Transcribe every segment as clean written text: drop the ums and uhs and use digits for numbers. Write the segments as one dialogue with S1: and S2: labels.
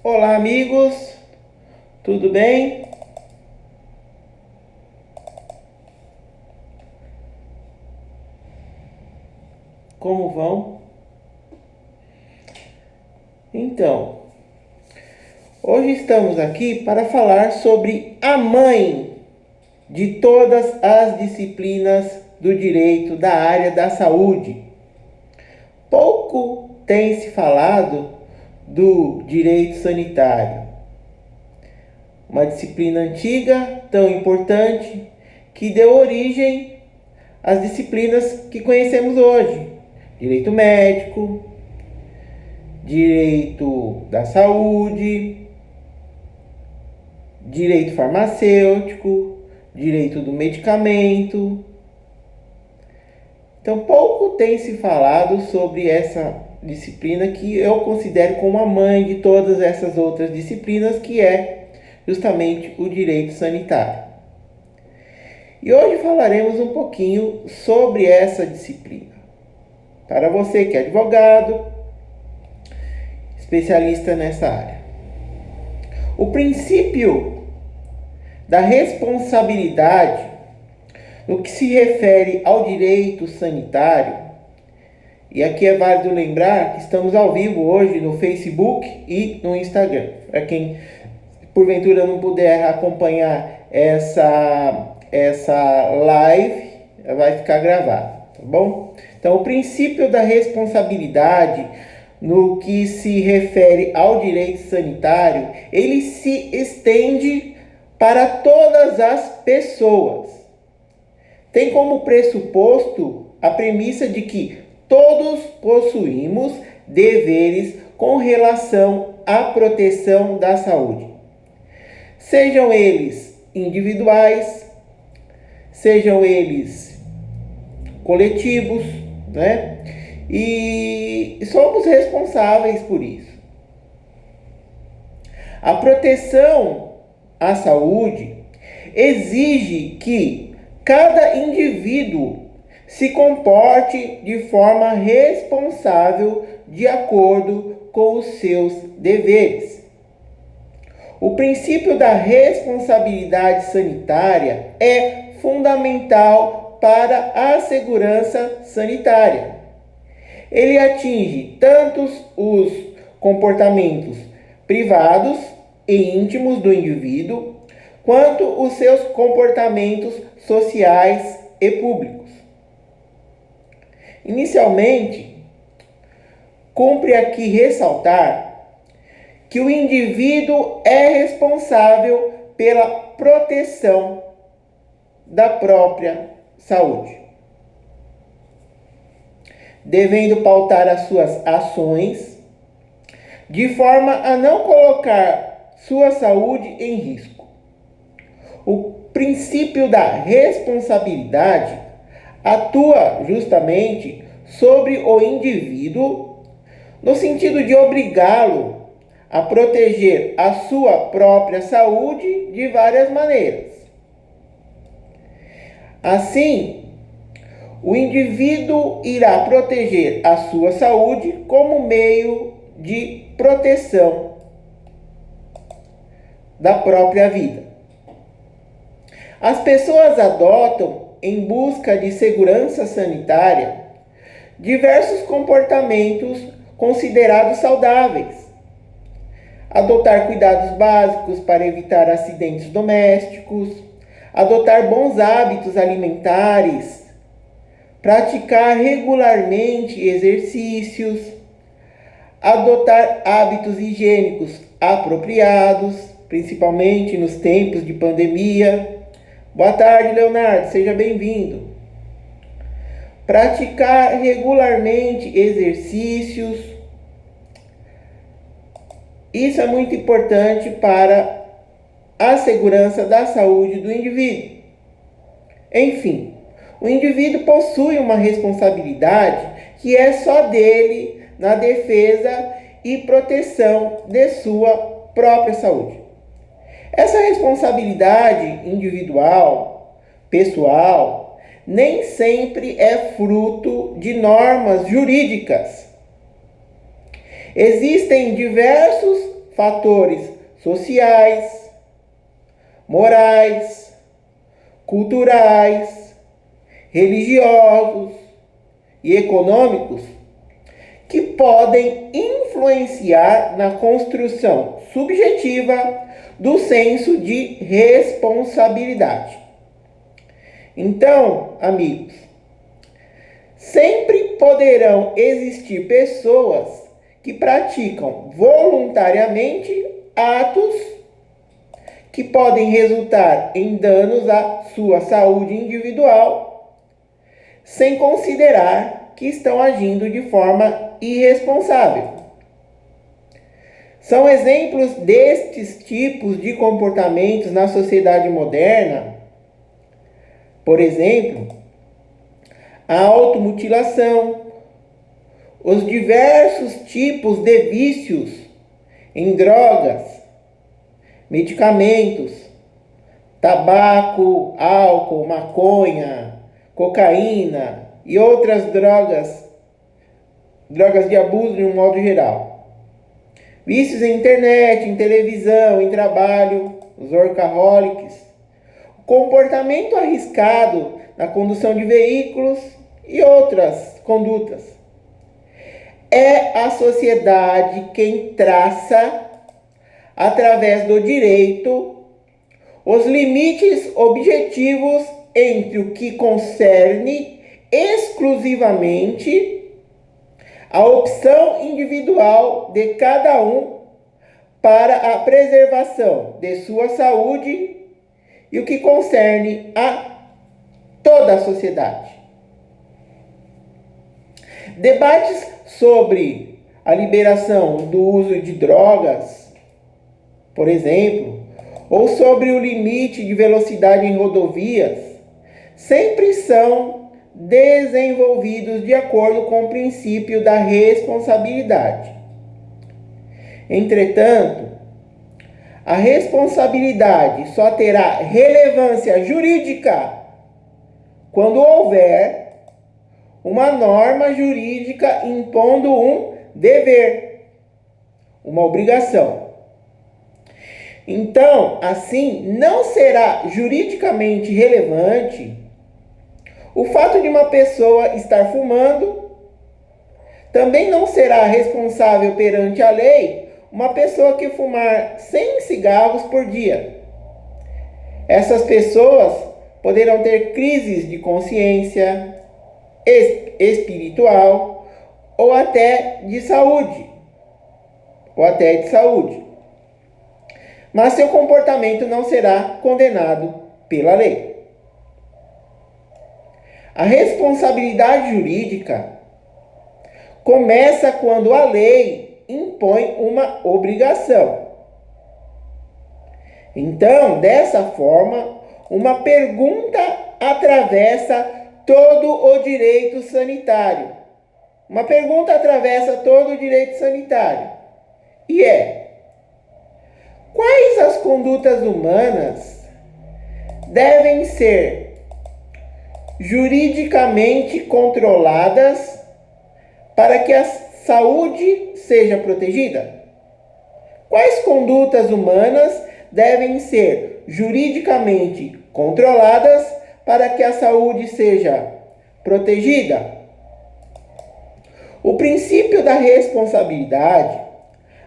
S1: Olá, amigos, tudo bem? Como vão? Então, hoje estamos aqui para falar sobre a mãe de todas as disciplinas do direito da área da saúde. Pouco tem se falado do direito sanitário, uma disciplina antiga, tão importante, que deu origem às disciplinas que conhecemos hoje: direito médico, direito da saúde, direito farmacêutico, direito do medicamento. Então, pouco tem se falado sobre essa disciplina que eu considero como a mãe de todas essas outras disciplinas, que é justamente o direito sanitário. E hoje falaremos um pouquinho sobre essa disciplina. Para você que é advogado, especialista nessa área. O princípio da responsabilidade no que se refere ao direito sanitário, e aqui é válido lembrar que estamos ao vivo hoje no Facebook e no Instagram. Para quem porventura não puder acompanhar essa live, vai ficar gravada, tá bom? Então, o princípio da responsabilidade no que se refere ao direito sanitário, ele se estende para todas as pessoas. Tem como pressuposto a premissa de que todos possuímos deveres com relação à proteção da saúde. Sejam eles individuais, sejam eles coletivos, né? E somos responsáveis por isso. A proteção à saúde exige que cada indivíduo se comporte de forma responsável de acordo com os seus deveres. O princípio da responsabilidade sanitária é fundamental para a segurança sanitária. Ele atinge tanto os comportamentos privados e íntimos do indivíduo, quanto os seus comportamentos sociais e públicos. Inicialmente, cumpre aqui ressaltar que o indivíduo é responsável pela proteção da própria saúde, devendo pautar as suas ações de forma a não colocar sua saúde em risco. O princípio da responsabilidade atua justamente sobre o indivíduo no sentido de obrigá-lo a proteger a sua própria saúde de várias maneiras. Assim, o indivíduo irá proteger a sua saúde como meio de proteção da própria vida. As pessoas adotam, em busca de segurança sanitária, diversos comportamentos considerados saudáveis. Adotar cuidados básicos para evitar acidentes domésticos, adotar bons hábitos alimentares, praticar regularmente exercícios, adotar hábitos higiênicos apropriados, principalmente nos tempos de pandemia. Boa tarde, Leonardo, seja bem-vindo. Praticar regularmente exercícios. Isso é muito importante para a segurança da saúde do indivíduo. Enfim, o indivíduo possui uma responsabilidade que é só dele na defesa e proteção de sua própria saúde. Essa responsabilidade individual, pessoal, nem sempre é fruto de normas jurídicas. Existem diversos fatores sociais, morais, culturais, religiosos e econômicos que podem influenciar na construção subjetiva do senso de responsabilidade. Então, amigos, sempre poderão existir pessoas que praticam voluntariamente atos que podem resultar em danos à sua saúde individual, sem considerar que estão agindo de forma irresponsável. São exemplos destes tipos de comportamentos na sociedade moderna, por exemplo, a automutilação, os diversos tipos de vícios em drogas, medicamentos, tabaco, álcool, maconha, cocaína e outras drogas de abuso de um modo geral. Vícios em internet, em televisão, em trabalho, os workaholics, comportamento arriscado na condução de veículos e outras condutas. É a sociedade quem traça, através do direito, os limites objetivos entre o que concerne exclusivamente a opção individual de cada um para a preservação de sua saúde e o que concerne a toda a sociedade. Debates sobre a liberação do uso de drogas, por exemplo, ou sobre o limite de velocidade em rodovias, sempre são desenvolvidos de acordo com o princípio da responsabilidade. Entretanto, a responsabilidade só terá relevância jurídica quando houver uma norma jurídica impondo um dever, uma obrigação. Então, assim, não será juridicamente relevante o fato de uma pessoa estar fumando. Também não será responsável perante a lei uma pessoa que fumar 100 cigarros por dia. Essas pessoas poderão ter crises de consciência espiritual ou até de saúde. Mas seu comportamento não será condenado pela lei. A responsabilidade jurídica começa quando a lei impõe uma obrigação. Então, dessa forma, uma pergunta atravessa todo o direito sanitário. E é: quais as condutas humanas devem ser juridicamente controladas para que a saúde seja protegida? Quais condutas humanas devem ser juridicamente controladas para que a saúde seja protegida? O princípio da responsabilidade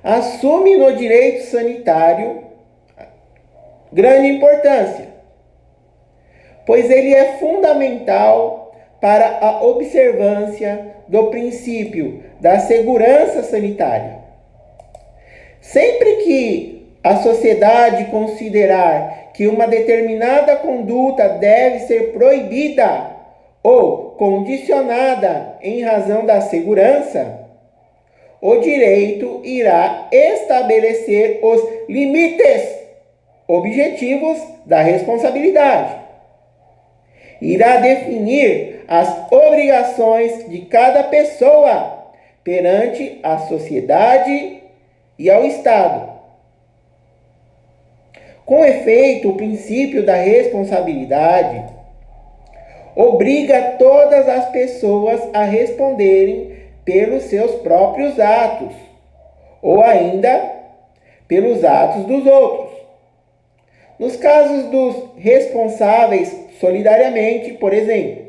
S1: assume no direito sanitário grande importância, pois ele é fundamental para a observância do princípio da segurança sanitária. Sempre que a sociedade considerar que uma determinada conduta deve ser proibida ou condicionada em razão da segurança, o direito irá estabelecer os limites objetivos da responsabilidade. Irá definir as obrigações de cada pessoa perante a sociedade e ao Estado. Com efeito, o princípio da responsabilidade obriga todas as pessoas a responderem pelos seus próprios atos, ou ainda pelos atos dos outros. Nos casos dos responsáveis solidariamente, por exemplo,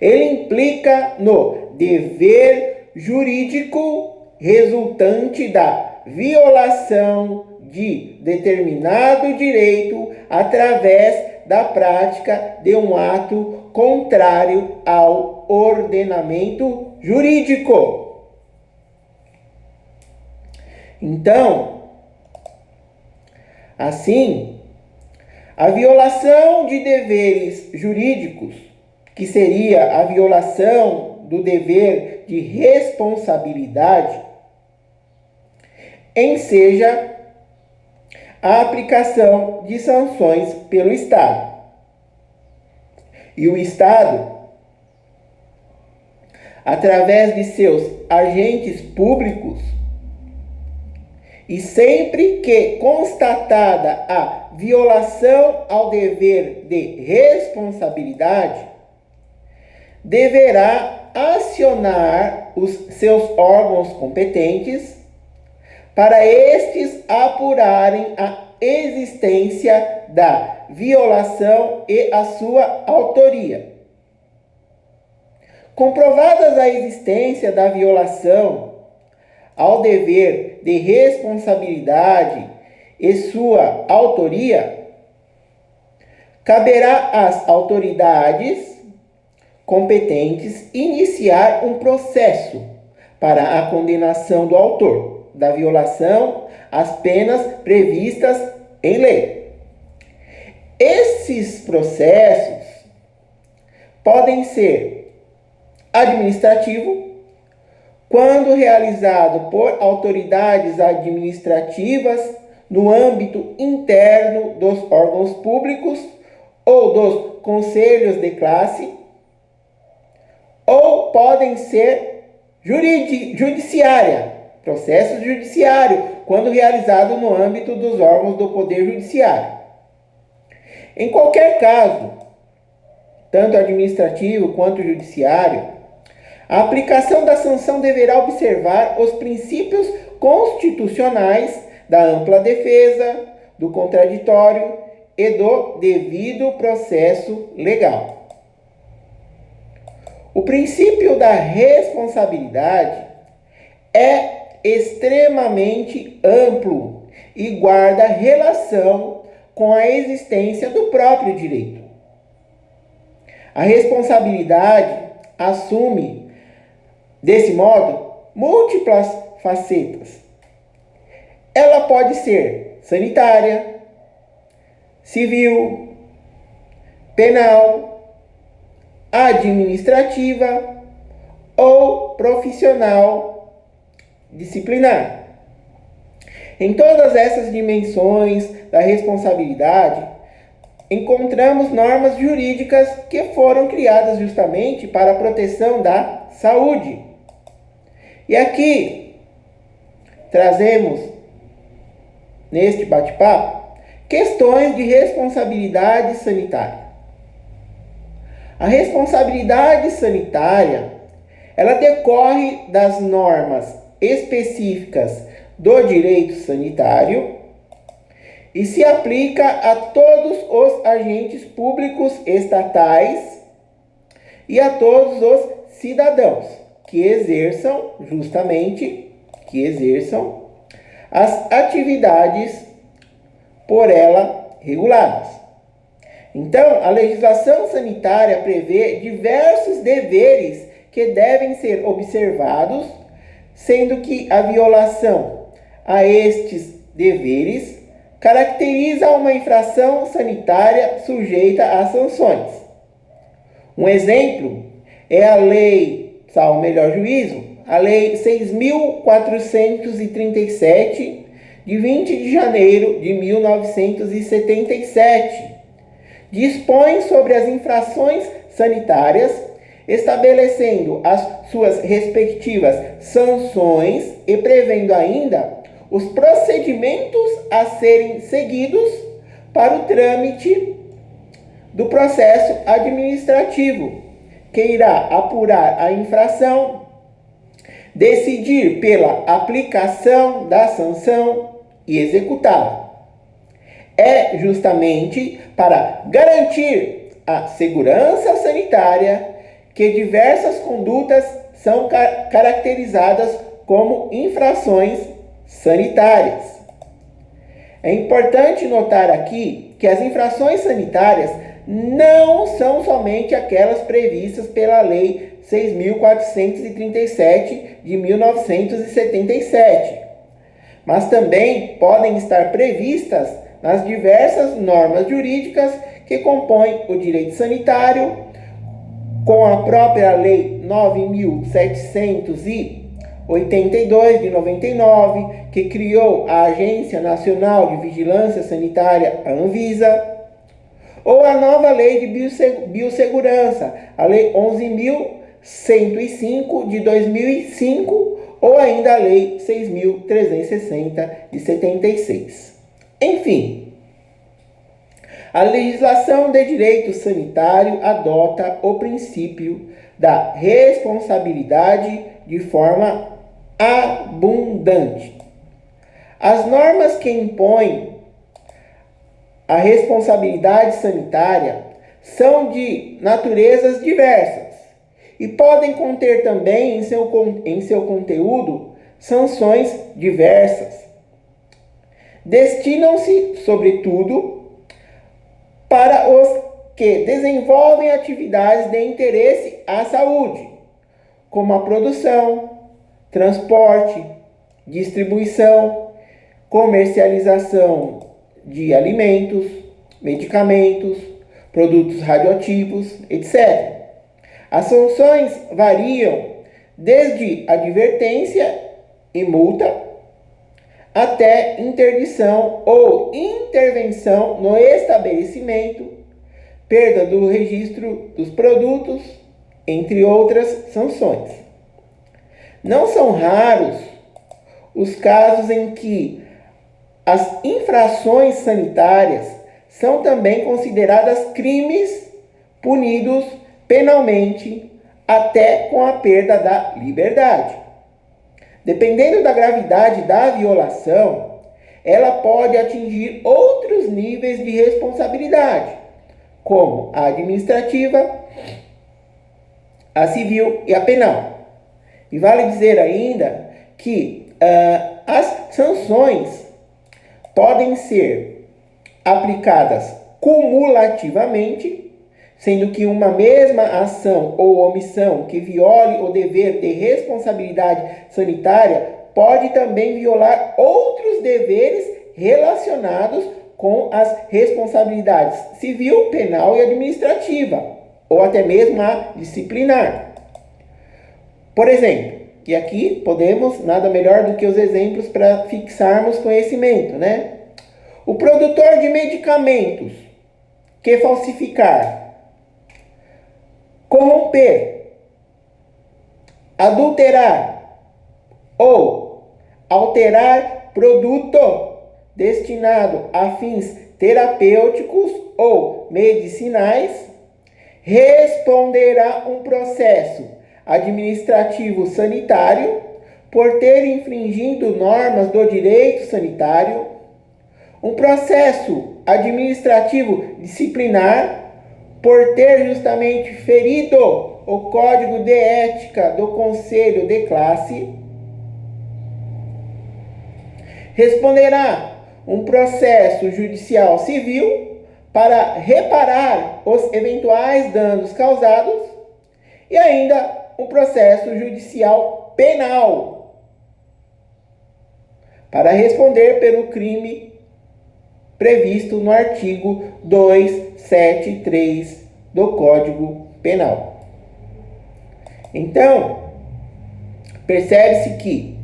S1: ele implica no dever jurídico resultante da violação de determinado direito através da prática de um ato contrário ao ordenamento jurídico. Então, assim, a violação de deveres jurídicos, que seria a violação do dever de responsabilidade, enseja a aplicação de sanções pelo Estado. E o Estado, através de seus agentes públicos, e sempre que constatada a violação ao dever de responsabilidade, deverá acionar os seus órgãos competentes para estes apurarem a existência da violação e a sua autoria. Comprovadas a existência da violação ao dever de responsabilidade e sua autoria, caberá às autoridades competentes iniciar um processo para a condenação do autor da violação às penas previstas em lei. Esses processos podem ser administrativo, quando realizado por autoridades administrativas no âmbito interno dos órgãos públicos ou dos conselhos de classe, ou podem ser judiciária, processo judiciário, quando realizado no âmbito dos órgãos do Poder Judiciário. Em qualquer caso, tanto administrativo quanto judiciário, a aplicação da sanção deverá observar os princípios constitucionais da ampla defesa, do contraditório e do devido processo legal. O princípio da responsabilidade é extremamente amplo e guarda relação com a existência do próprio direito. A responsabilidade assume, desse modo, múltiplas facetas. Ela pode ser sanitária, civil, penal, administrativa ou profissional disciplinar. Em todas essas dimensões da responsabilidade, encontramos normas jurídicas que foram criadas justamente para a proteção da saúde. E aqui trazemos, neste bate-papo, questões de responsabilidade sanitária. A responsabilidade sanitária, ela decorre das normas específicas do direito sanitário e se aplica a todos os agentes públicos estatais e a todos os cidadãos que exerçam as atividades por ela reguladas. Então, a legislação sanitária prevê diversos deveres que devem ser observados, sendo que a violação a estes deveres caracteriza uma infração sanitária sujeita a sanções. Um exemplo é a Lei, salvo melhor juízo, a Lei 6.437, de 20 de janeiro de 1977, dispõe sobre as infrações sanitárias, estabelecendo as suas respectivas sanções e prevendo ainda os procedimentos a serem seguidos para o trâmite do processo administrativo, que irá apurar a infração, decidir pela aplicação da sanção e executá-la. É justamente para garantir a segurança sanitária que diversas condutas são caracterizadas como infrações sanitárias. É importante notar aqui que as infrações sanitárias não são somente aquelas previstas pela Lei 6.437 de 1977, mas também podem estar previstas nas diversas normas jurídicas que compõem o direito sanitário, com a própria Lei 9.782 de 99, que criou a Agência Nacional de Vigilância Sanitária, a Anvisa, ou a nova Lei de Biossegurança, a Lei 11.105 de 2005, ou ainda a Lei 6.360 de 76. Enfim, a legislação de direito sanitário adota o princípio da responsabilidade de forma abundante. As normas que impõem a responsabilidade sanitária são de naturezas diversas e podem conter também em seu conteúdo sanções diversas. Destinam-se, sobretudo, para os que desenvolvem atividades de interesse à saúde, como a produção, transporte, distribuição, comercialização de alimentos, medicamentos, produtos radioativos, etc. As sanções variam desde advertência e multa até interdição ou intervenção no estabelecimento, perda do registro dos produtos, entre outras sanções. Não são raros os casos em que as infrações sanitárias são também consideradas crimes punidos penalmente até com a perda da liberdade. Dependendo da gravidade da violação, ela pode atingir outros níveis de responsabilidade, como a administrativa, a civil e a penal. E vale dizer ainda que as sanções podem ser aplicadas cumulativamente, sendo que uma mesma ação ou omissão que viole o dever de responsabilidade sanitária pode também violar outros deveres relacionados com as responsabilidades civil, penal e administrativa, ou até mesmo a disciplinar. Por exemplo, e aqui podemos nada melhor do que os exemplos para fixarmos conhecimento, né? O produtor de medicamentos que falsificar, corromper, adulterar ou alterar produto destinado a fins terapêuticos ou medicinais, responderá um processo administrativo sanitário por ter infringido normas do direito sanitário, um processo administrativo disciplinar por ter justamente ferido o Código de Ética do Conselho de Classe, responderá um processo judicial civil para reparar os eventuais danos causados e ainda um processo judicial penal para responder pelo crime previsto no artigo 273 do Código Penal. Então, percebe-se que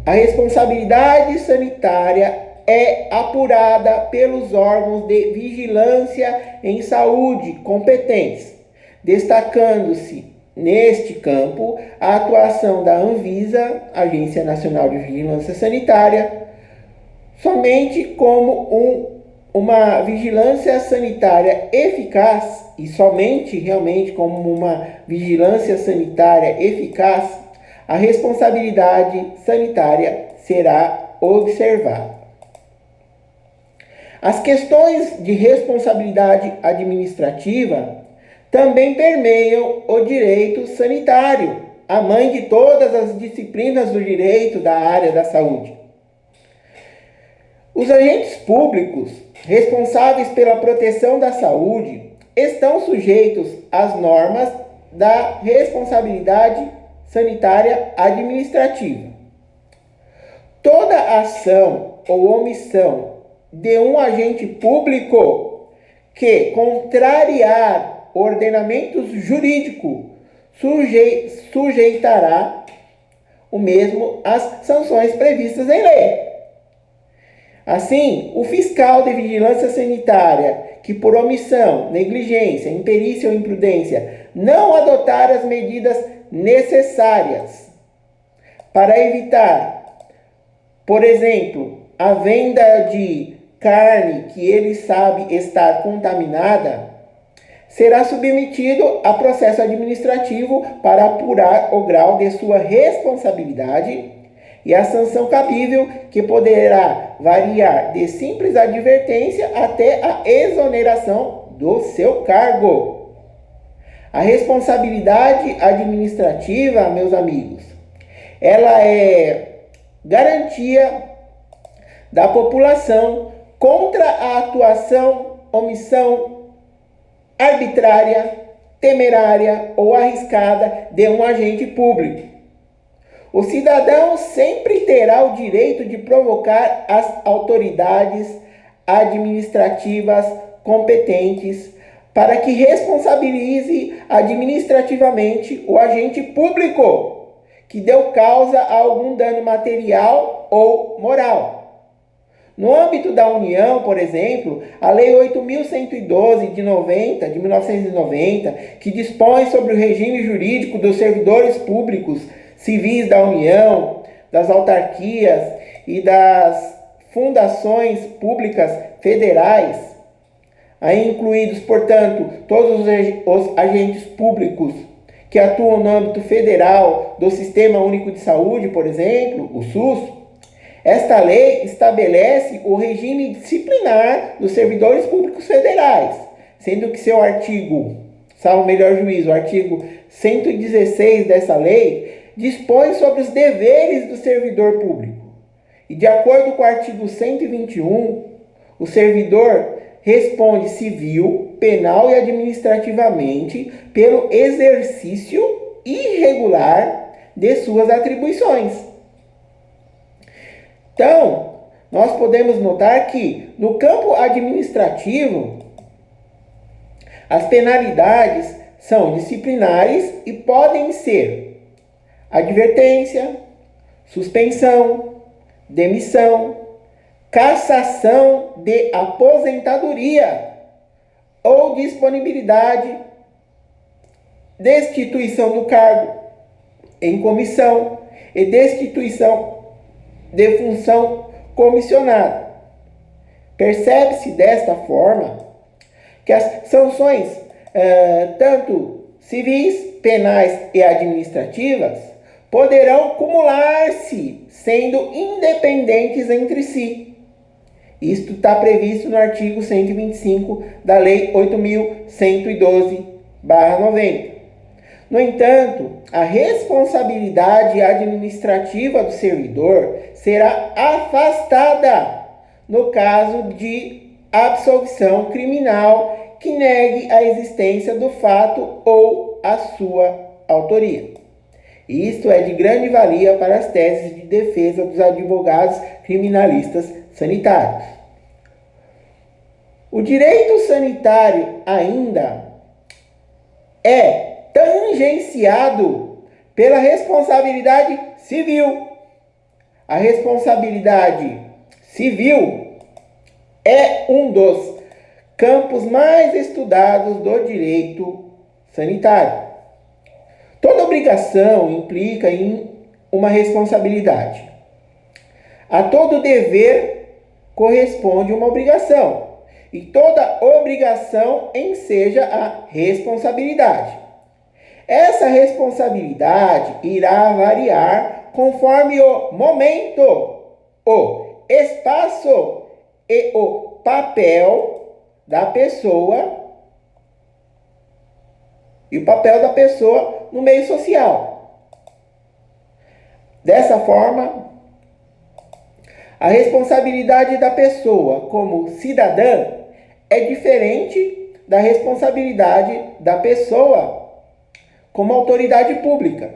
S1: a responsabilidade sanitária é apurada pelos órgãos de vigilância em saúde competentes, destacando-se neste campo a atuação da Anvisa, Agência Nacional de Vigilância Sanitária, somente como uma vigilância sanitária eficaz, e somente realmente como uma vigilância sanitária eficaz, a responsabilidade sanitária será observada. As questões de responsabilidade administrativa também permeiam o direito sanitário, a mãe de todas as disciplinas do direito da área da saúde. Os agentes públicos responsáveis pela proteção da saúde estão sujeitos às normas da responsabilidade sanitária administrativa. Toda ação ou omissão de um agente público que contrariar o ordenamento jurídico sujeitará o mesmo às sanções previstas em lei. Assim, o fiscal de vigilância sanitária que por omissão, negligência, imperícia ou imprudência não adotar as medidas necessárias para evitar, por exemplo, a venda de carne que ele sabe estar contaminada, será submetido a processo administrativo para apurar o grau de sua responsabilidade e a sanção cabível, que poderá variar de simples advertência até a exoneração do seu cargo. A responsabilidade administrativa, meus amigos, ela é garantia da população contra a atuação, omissão arbitrária, temerária ou arriscada de um agente público. O cidadão sempre terá o direito de provocar as autoridades administrativas competentes para que responsabilize administrativamente o agente público que deu causa a algum dano material ou moral. No âmbito da União, por exemplo, a Lei 8.112 de 1990, que dispõe sobre o regime jurídico dos servidores públicos civis da União, das autarquias e das fundações públicas federais, aí incluídos, portanto, todos os agentes públicos que atuam no âmbito federal do Sistema Único de Saúde, por exemplo, o SUS. Esta lei estabelece o regime disciplinar dos servidores públicos federais, sendo que seu artigo, salvo melhor juízo, o artigo 116 dessa lei, dispõe sobre os deveres do servidor público. E de acordo com o artigo 121, o servidor responde civil, penal e administrativamente pelo exercício irregular de suas atribuições. Então, nós podemos notar que no campo administrativo, as penalidades são disciplinares e podem ser advertência, suspensão, demissão, cassação de aposentadoria ou disponibilidade, destituição do cargo em comissão e destituição de função comissionada. Percebe-se desta forma que as sanções, tanto civis, penais e administrativas, poderão acumular-se, sendo independentes entre si. Isto está previsto no artigo 125 da Lei 8.112/90. No entanto, a responsabilidade administrativa do servidor será afastada no caso de absolvição criminal que negue a existência do fato ou a sua autoria. Isto é de grande valia para as teses de defesa dos advogados criminalistas sanitários. O direito sanitário ainda é tangenciado pela responsabilidade civil. A responsabilidade civil é um dos campos mais estudados do direito sanitário. Toda obrigação implica em uma responsabilidade. A todo dever corresponde uma obrigação, e toda obrigação enseja a responsabilidade. Essa responsabilidade irá variar conforme o momento, o espaço e o papel da pessoa no meio social. Dessa forma, a responsabilidade da pessoa como cidadã é diferente da responsabilidade da pessoa como autoridade pública.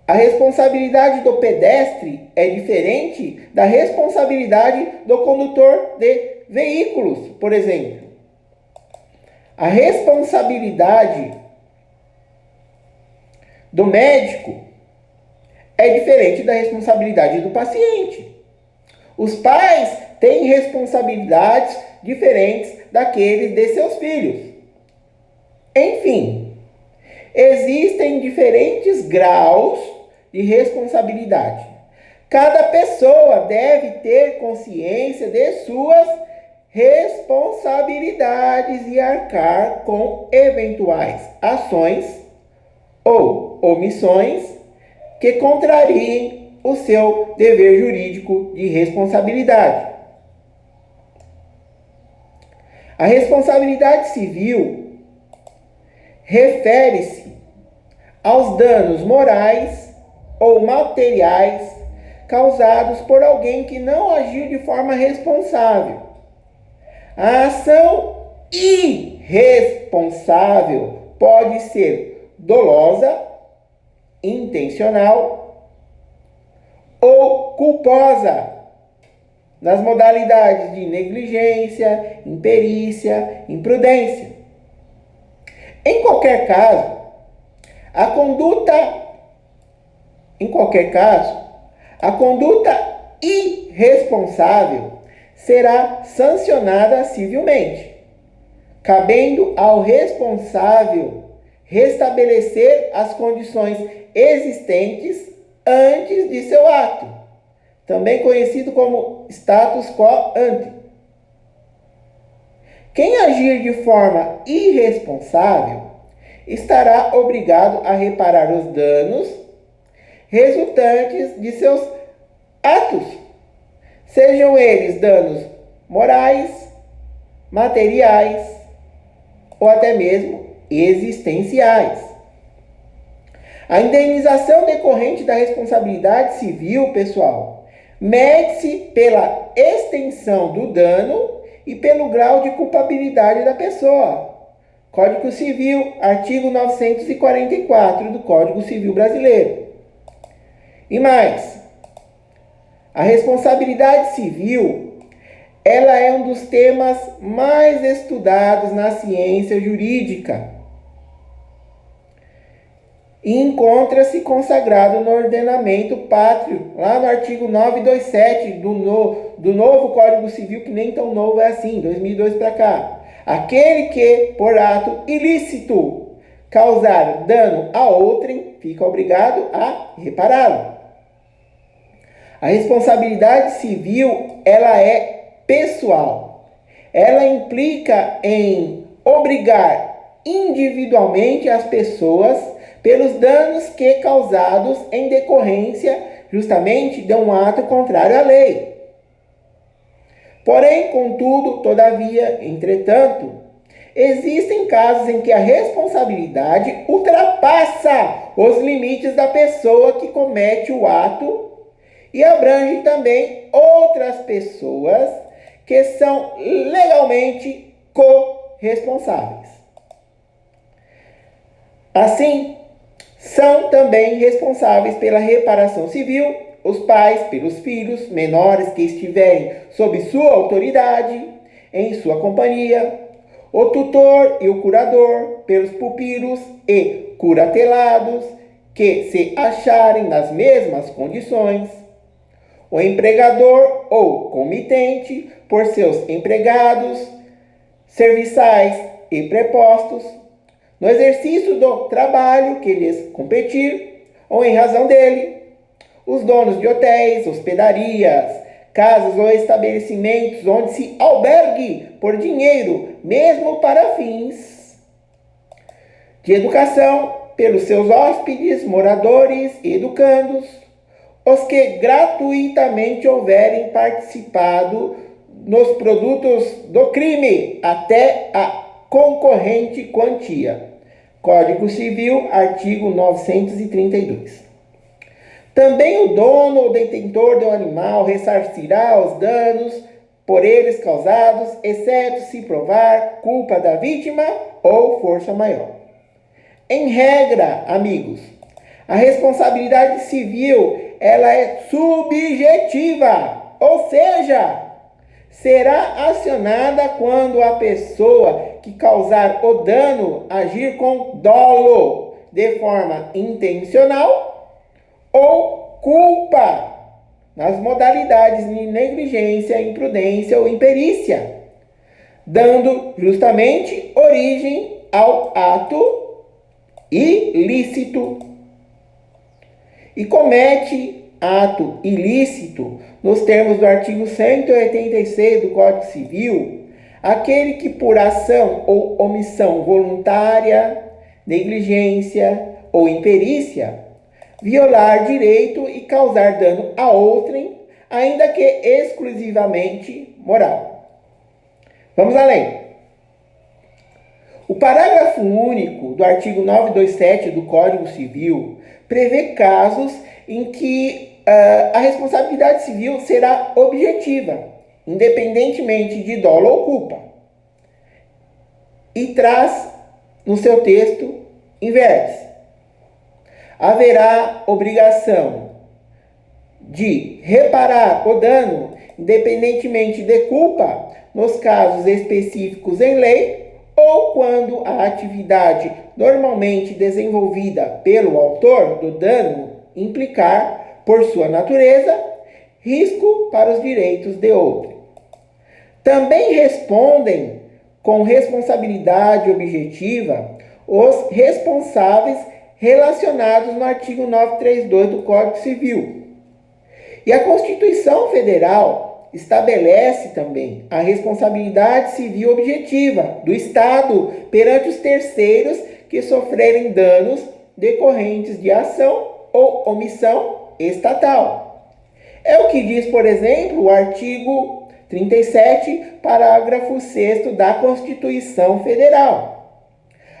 S1: A responsabilidade do pedestre é diferente da responsabilidade do condutor de veículos, por exemplo. A responsabilidade do médico é diferente da responsabilidade do paciente. Os pais têm responsabilidades diferentes daqueles de seus filhos. Enfim, existem diferentes graus de responsabilidade. Cada pessoa deve ter consciência de suas responsabilidades e arcar com eventuais ações ou omissões que contrariem o seu dever jurídico de responsabilidade. A responsabilidade civil refere-se aos danos morais ou materiais causados por alguém que não agiu de forma responsável. A ação irresponsável pode ser dolosa, intencional ou culposa, nas modalidades de negligência, imperícia, imprudência. Em qualquer caso, a conduta irresponsável será sancionada civilmente, cabendo ao responsável restabelecer as condições existentes antes de seu ato, também conhecido como status quo ante. Quem agir de forma irresponsável estará obrigado a reparar os danos resultantes de seus atos, sejam eles danos morais, materiais ou até mesmo existenciais. A indenização decorrente da responsabilidade civil, pessoal, mede-se pela extensão do dano e pelo grau de culpabilidade da pessoa. Código Civil, artigo 944 do Código Civil Brasileiro. E mais, a responsabilidade civil, ela é um dos temas mais estudados na ciência jurídica e encontra-se consagrado no ordenamento pátrio, lá no artigo 927 do novo Código Civil, que nem tão novo é assim, 2002 para cá. Aquele que, por ato ilícito, causar dano a outrem, fica obrigado a repará-lo. A responsabilidade civil, ela é pessoal. Ela implica em obrigar individualmente as pessoas pelos danos que causados em decorrência justamente de um ato contrário à lei. Porém, contudo, todavia, entretanto, existem casos em que a responsabilidade ultrapassa os limites da pessoa que comete o ato e abrange também outras pessoas que são legalmente corresponsáveis. Assim, são também responsáveis pela reparação civil os pais pelos filhos menores que estiverem sob sua autoridade, em sua companhia, o tutor e o curador pelos pupilos e curatelados que se acharem nas mesmas condições, o empregador ou comitente por seus empregados, serviçais e prepostos, no exercício do trabalho que lhes competir ou em razão dele, os donos de hotéis, hospedarias, casas ou estabelecimentos onde se albergue por dinheiro, mesmo para fins de educação pelos seus hóspedes, moradores e educandos, os que gratuitamente houverem participado nos produtos do crime até a concorrente quantia. Código Civil, artigo 932. Também o dono ou detentor do animal ressarcirá os danos por eles causados, exceto se provar culpa da vítima ou força maior. Em regra, amigos, a responsabilidade civil ela é subjetiva, ou seja, será acionada quando a pessoa que causar o dano agir com dolo, de forma intencional ou culpa, nas modalidades de negligência, imprudência ou imperícia, dando justamente origem ao ato ilícito. E comete ato ilícito, nos termos do artigo 186 do Código Civil, aquele que por ação ou omissão voluntária, negligência ou imperícia, violar direito e causar dano a outrem, ainda que exclusivamente moral. Vamos além. O parágrafo único do artigo 927 do Código Civil prevê casos em que a responsabilidade civil será objetiva, independentemente de dolo ou culpa. E traz no seu texto, inverte. Haverá obrigação de reparar o dano, independentemente de culpa, nos casos específicos em lei, ou quando a atividade normalmente desenvolvida pelo autor do dano implicar, por sua natureza, risco para os direitos de outro. Também respondem com responsabilidade objetiva os responsáveis relacionados no artigo 932 do Código Civil. E a Constituição Federal estabelece também a responsabilidade civil objetiva do Estado perante os terceiros que sofrerem danos decorrentes de ação ou omissão estatal. É o que diz, por exemplo, o artigo 37, parágrafo 6º da Constituição Federal.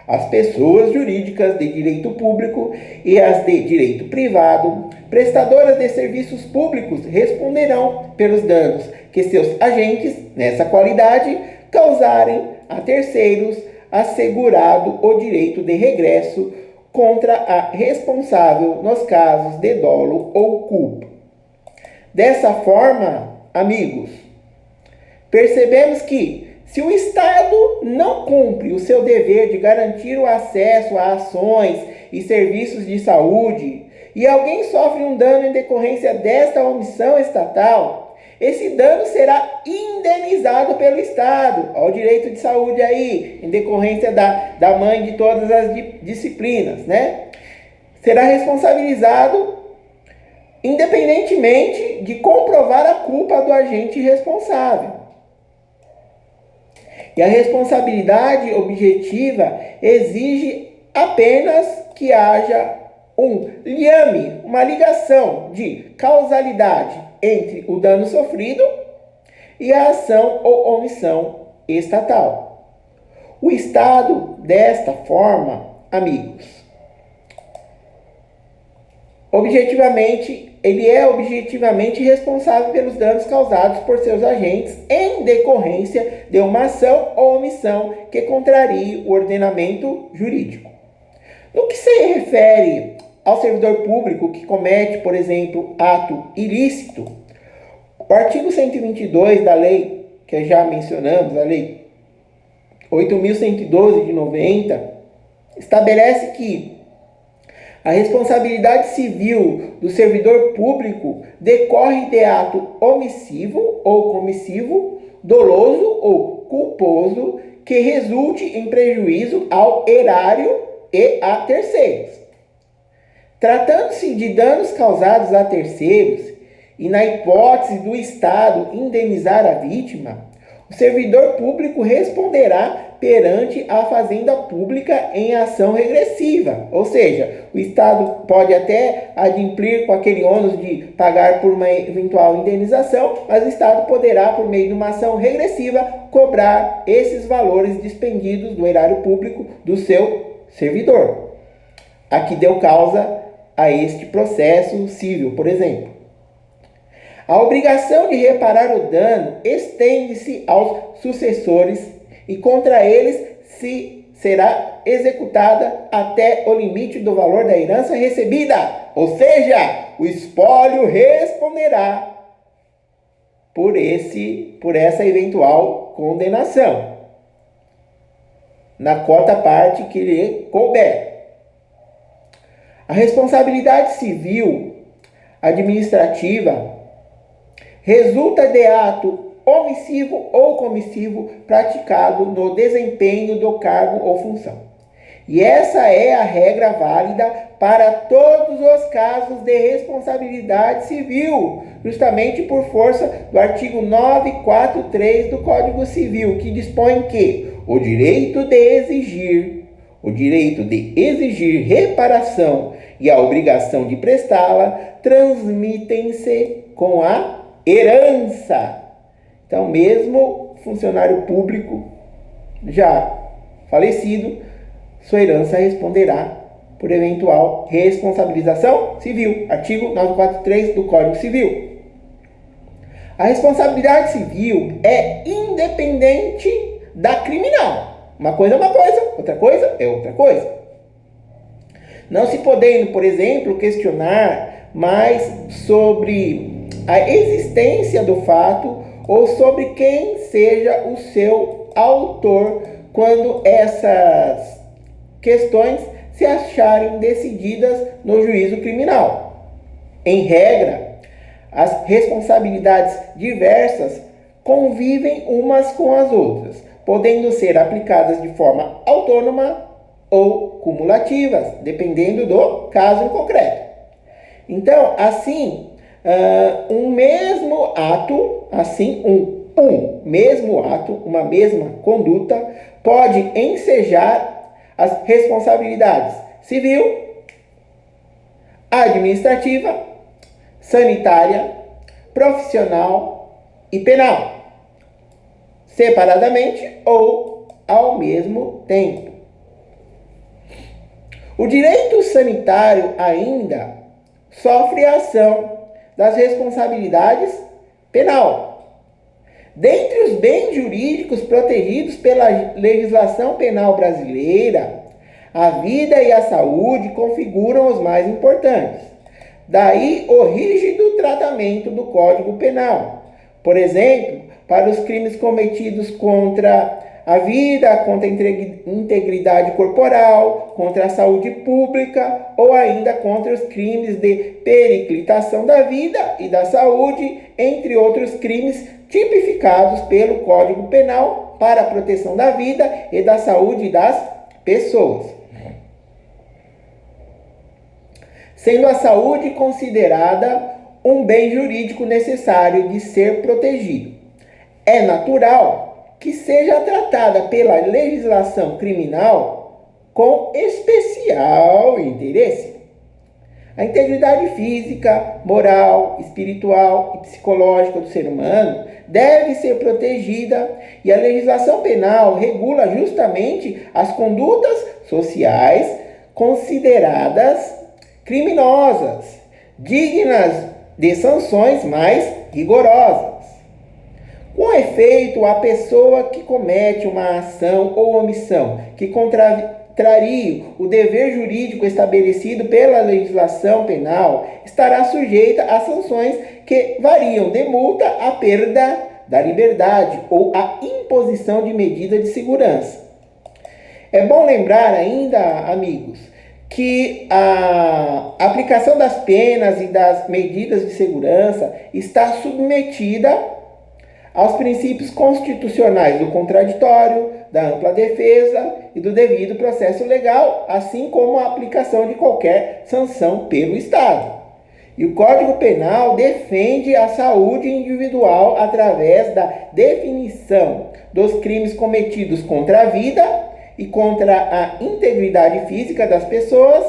S1: As pessoas jurídicas de direito público e as de direito privado, prestadoras de serviços públicos, responderão pelos danos que seus agentes, nessa qualidade, causarem a terceiros, assegurado o direito de regresso contra a responsável nos casos de dolo ou culpa. Dessa forma, amigos, percebemos que se o Estado não cumpre o seu dever de garantir o acesso a ações e serviços de saúde e alguém sofre um dano em decorrência desta omissão estatal, esse dano será indenizado pelo Estado. Olha o direito de saúde aí, em decorrência da mãe de todas as disciplinas, né? Será responsabilizado independentemente de comprovar a culpa do agente responsável. E a responsabilidade objetiva exige apenas que haja um liame, uma ligação de causalidade entre o dano sofrido e a ação ou omissão estatal. O Estado, desta forma, amigos, ele é objetivamente responsável pelos danos causados por seus agentes em decorrência de uma ação ou omissão que contrarie o ordenamento jurídico. No que se refere ao servidor público que comete, por exemplo, ato ilícito, o artigo 122 da lei, que já mencionamos, a lei 8.112 de 90, estabelece que a responsabilidade civil do servidor público decorre de ato omissivo ou comissivo, doloso ou culposo que resulte em prejuízo ao erário e a terceiros. Tratando-se de danos causados a terceiros e na hipótese do Estado indenizar a vítima, O servidor público responderá perante a fazenda pública em ação regressiva, ou seja, o Estado pode até adimplir com aquele ônus de pagar por uma eventual indenização, mas o Estado poderá, por meio de uma ação regressiva, cobrar esses valores dispendidos do erário público do seu servidor, a que deu causa a este processo civil, por exemplo. A obrigação de reparar o dano estende-se aos sucessores e contra eles será executada até o limite do valor da herança recebida, ou seja, o espólio responderá por essa eventual condenação, na cota parte que lhe couber. A responsabilidade civil administrativa resulta de ato omissivo ou comissivo praticado no desempenho do cargo ou função. E essa é a regra válida para todos os casos de responsabilidade civil, justamente por força do artigo 943 do Código Civil, que dispõe que o direito de exigir reparação e a obrigação de prestá-la transmitem-se com a herança. Então, mesmo funcionário público já falecido, sua herança responderá por eventual responsabilização civil. Artigo 943 do Código Civil. A responsabilidade civil é independente da criminal. Uma coisa é uma coisa, outra coisa é outra coisa. Não se podendo, por exemplo, questionar mais sobre a existência do fato ou sobre quem seja o seu autor quando essas questões se acharem decididas no juízo criminal. Em regra, as responsabilidades diversas convivem umas com as outras, podendo ser aplicadas de forma autônoma ou cumulativas, dependendo do caso em concreto. Então, assim, um mesmo ato, uma mesma conduta, pode ensejar as responsabilidades civil, administrativa, sanitária, profissional e penal, separadamente ou ao mesmo tempo. O direito sanitário ainda sofre a ação das responsabilidades penal. Dentre os bens jurídicos protegidos pela legislação penal brasileira, a vida e a saúde configuram os mais importantes. Daí o rígido tratamento do Código Penal. Por exemplo, para os crimes cometidos contra a vida, contra a integridade corporal, contra a saúde pública ou ainda contra os crimes de periclitação da vida e da saúde, entre outros crimes tipificados pelo Código Penal para a proteção da vida e da saúde das pessoas. Sendo a saúde considerada um bem jurídico necessário de ser protegido, é natural que seja tratada pela legislação criminal com especial interesse. A integridade física, moral, espiritual e psicológica do ser humano deve ser protegida e a legislação penal regula justamente as condutas sociais consideradas criminosas, dignas de sanções mais rigorosas. Com efeito, a pessoa que comete uma ação ou omissão que contraria o dever jurídico estabelecido pela legislação penal estará sujeita a sanções que variam de multa à perda da liberdade ou à imposição de medida de segurança. É bom lembrar ainda, amigos, que a aplicação das penas e das medidas de segurança está submetida aos princípios constitucionais do contraditório, da ampla defesa e do devido processo legal, assim como a aplicação de qualquer sanção pelo Estado. E o Código Penal defende a saúde individual através da definição dos crimes cometidos contra a vida e contra a integridade física das pessoas,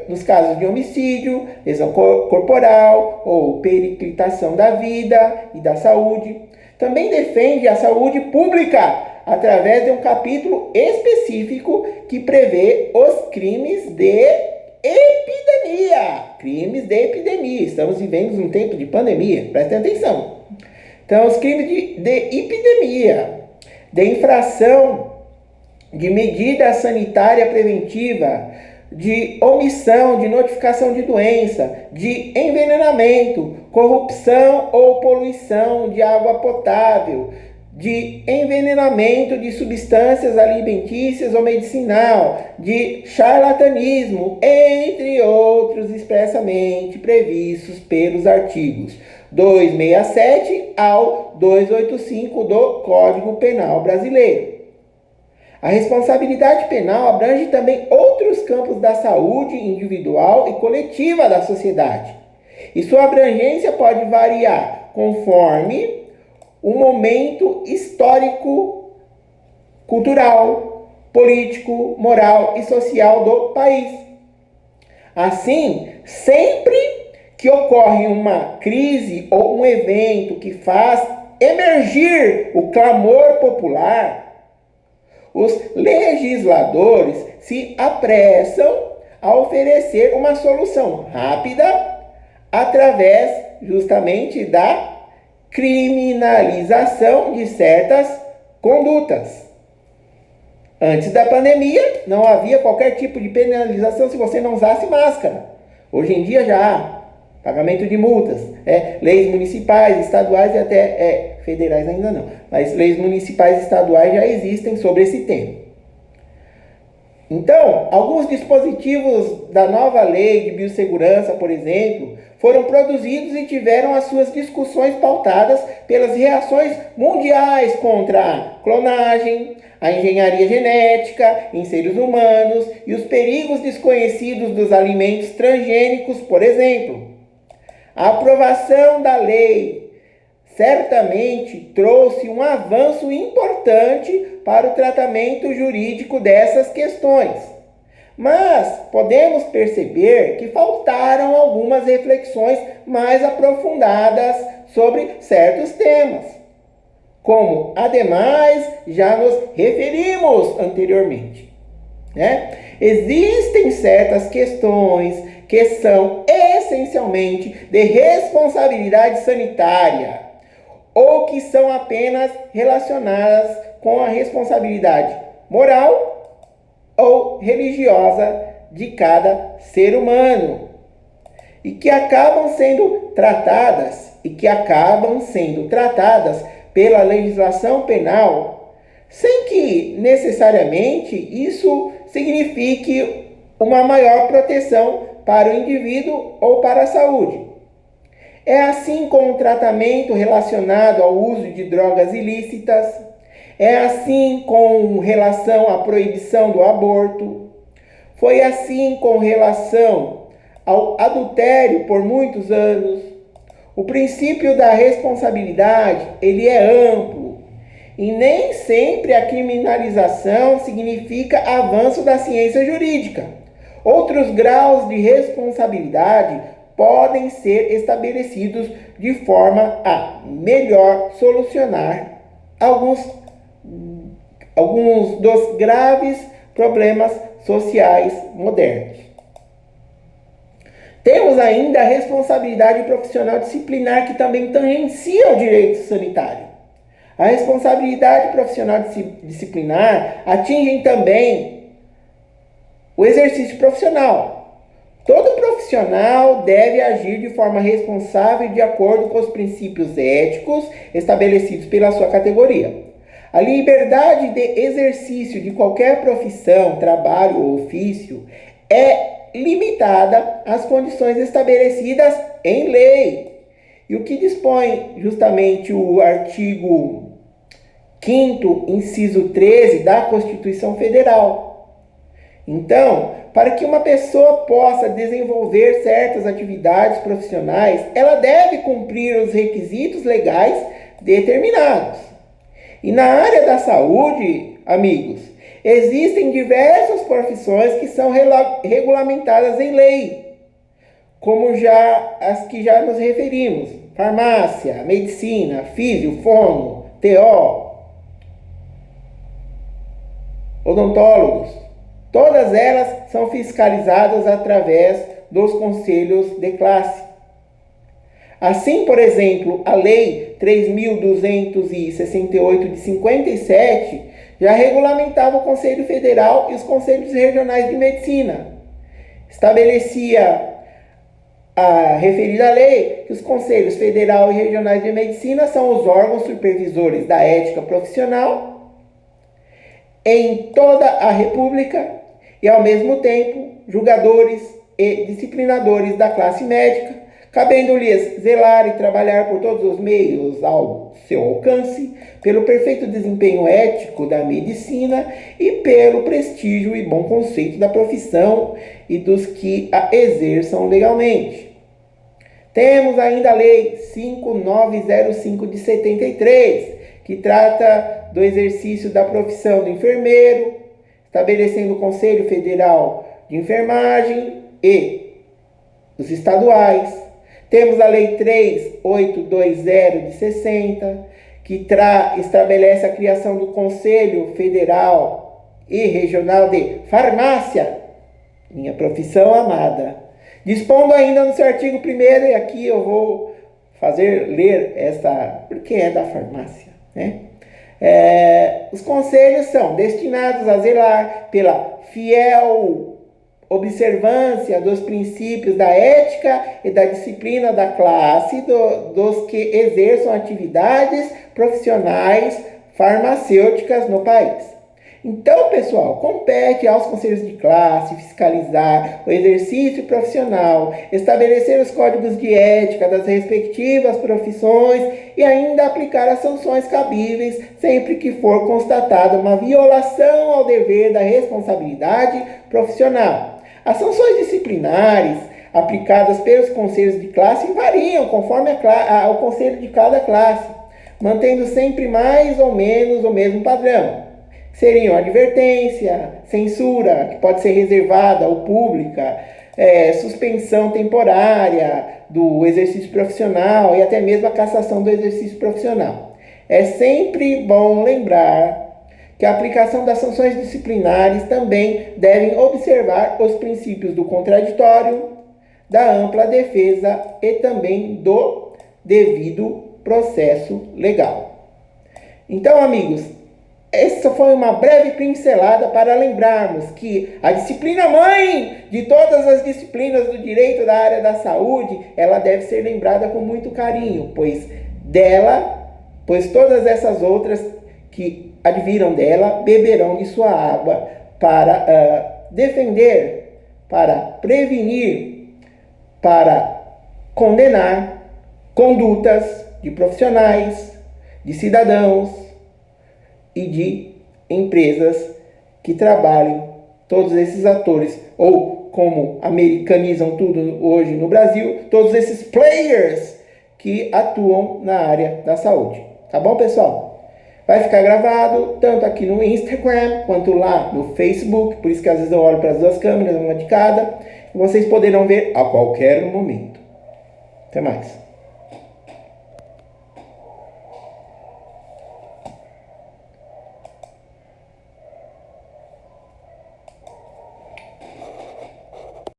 S1: nos casos de homicídio, lesão corporal ou periclitação da vida e da saúde. Também defende a saúde pública através de um capítulo específico que prevê os crimes de epidemia. Crimes de epidemia. Estamos vivendo um tempo de pandemia, prestem atenção. Então, os crimes de epidemia, de infração de medida sanitária preventiva, de omissão, de notificação de doença, de envenenamento, corrupção ou poluição de água potável, de envenenamento de substâncias alimentícias ou medicinal, de charlatanismo, entre outros expressamente previstos pelos artigos 267 ao 285 do Código Penal Brasileiro. A responsabilidade penal abrange também outros campos da saúde individual e coletiva da sociedade. E sua abrangência pode variar conforme o momento histórico, cultural, político, moral e social do país. Assim, sempre que ocorre uma crise ou um evento que faz emergir o clamor popular, os legisladores se apressam a oferecer uma solução rápida através justamente da criminalização de certas condutas. Antes da pandemia, não havia qualquer tipo de penalização se você não usasse máscara. Hoje em dia já há pagamento de multas, leis municipais, estaduais e até federais ainda não, mas leis municipais e estaduais já existem sobre esse tema. Então, alguns dispositivos da nova lei de biossegurança, por exemplo, foram produzidos e tiveram as suas discussões pautadas pelas reações mundiais contra a clonagem, a engenharia genética em seres humanos e os perigos desconhecidos dos alimentos transgênicos, por exemplo. A aprovação da lei certamente trouxe um avanço importante para o tratamento jurídico dessas questões. Mas podemos perceber que faltaram algumas reflexões mais aprofundadas sobre certos temas, como ademais já nos referimos anteriormente. Existem certas questões que são essencialmente de responsabilidade sanitária ou que são apenas relacionadas com a responsabilidade moral ou religiosa de cada ser humano e que acabam sendo tratadas pela legislação penal sem que necessariamente isso signifique uma maior proteção para o indivíduo ou para a saúde. É assim com o tratamento relacionado ao uso de drogas ilícitas, é assim com relação à proibição do aborto, foi assim com relação ao adultério por muitos anos. O princípio da responsabilidade, ele é amplo, e nem sempre a criminalização significa avanço da ciência jurídica. Outros graus de responsabilidade podem ser estabelecidos de forma a melhor solucionar alguns dos graves problemas sociais modernos. Temos ainda a responsabilidade profissional disciplinar, que também tangencia o direito sanitário. A responsabilidade profissional disciplinar atinge também o exercício profissional. Todo profissional deve agir de forma responsável e de acordo com os princípios éticos estabelecidos pela sua categoria. A liberdade de exercício de qualquer profissão, trabalho ou ofício é limitada às condições estabelecidas em lei. E o que dispõe justamente o artigo 5º, inciso 13 da Constituição Federal. Então, para que uma pessoa possa desenvolver certas atividades profissionais, ela deve cumprir os requisitos legais determinados. E na área da saúde, amigos, existem diversas profissões que são regulamentadas em lei, como já as que já nos referimos: farmácia, medicina, físio, fono, TO, odontólogos. Todas elas são fiscalizadas através dos conselhos de classe. Assim, por exemplo, a Lei 3.268 de 57 já regulamentava o Conselho Federal e os Conselhos Regionais de Medicina. Estabelecia a referida lei que os Conselhos Federal e Regionais de Medicina são os órgãos supervisores da ética profissional em toda a República e, ao mesmo tempo, julgadores e disciplinadores da classe médica, cabendo-lhes zelar e trabalhar por todos os meios ao seu alcance, pelo perfeito desempenho ético da medicina e pelo prestígio e bom conceito da profissão e dos que a exerçam legalmente. Temos ainda a Lei 5.905 de 73, que trata do exercício da profissão do enfermeiro, estabelecendo o Conselho Federal de Enfermagem e os estaduais. Temos a Lei 3.820 de 60, que estabelece a criação do Conselho Federal e Regional de Farmácia, minha profissão amada. Dispondo ainda no seu artigo 1º, e aqui eu vou ler essa, porque é da farmácia, né? Os conselhos são destinados a zelar pela fiel observância dos princípios da ética e da disciplina da classe dos que exerçam atividades profissionais farmacêuticas no país. Então, pessoal, compete aos conselhos de classe fiscalizar o exercício profissional, estabelecer os códigos de ética das respectivas profissões e ainda aplicar as sanções cabíveis sempre que for constatada uma violação ao dever da responsabilidade profissional. As sanções disciplinares aplicadas pelos conselhos de classe variam conforme o conselho de cada classe, mantendo sempre mais ou menos o mesmo padrão. Seriam advertência, censura, que pode ser reservada ou pública, suspensão temporária do exercício profissional e até mesmo a cassação do exercício profissional. É sempre bom lembrar que a aplicação das sanções disciplinares também devem observar os princípios do contraditório, da ampla defesa e também do devido processo legal. Então, amigos, essa foi uma breve pincelada para lembrarmos que a disciplina mãe de todas as disciplinas do direito da área da saúde, ela deve ser lembrada com muito carinho, pois todas essas outras que adviram dela beberão de sua água para defender, para prevenir, para condenar condutas de profissionais, de cidadãos e de empresas que trabalhem, todos esses atores, ou como americanizam tudo hoje no Brasil, todos esses players que atuam na área da saúde. Tá bom, pessoal? Vai ficar gravado tanto aqui no Instagram quanto lá no Facebook, por isso que às vezes eu olho para as duas câmeras, uma de cada, e vocês poderão ver a qualquer momento. Até mais.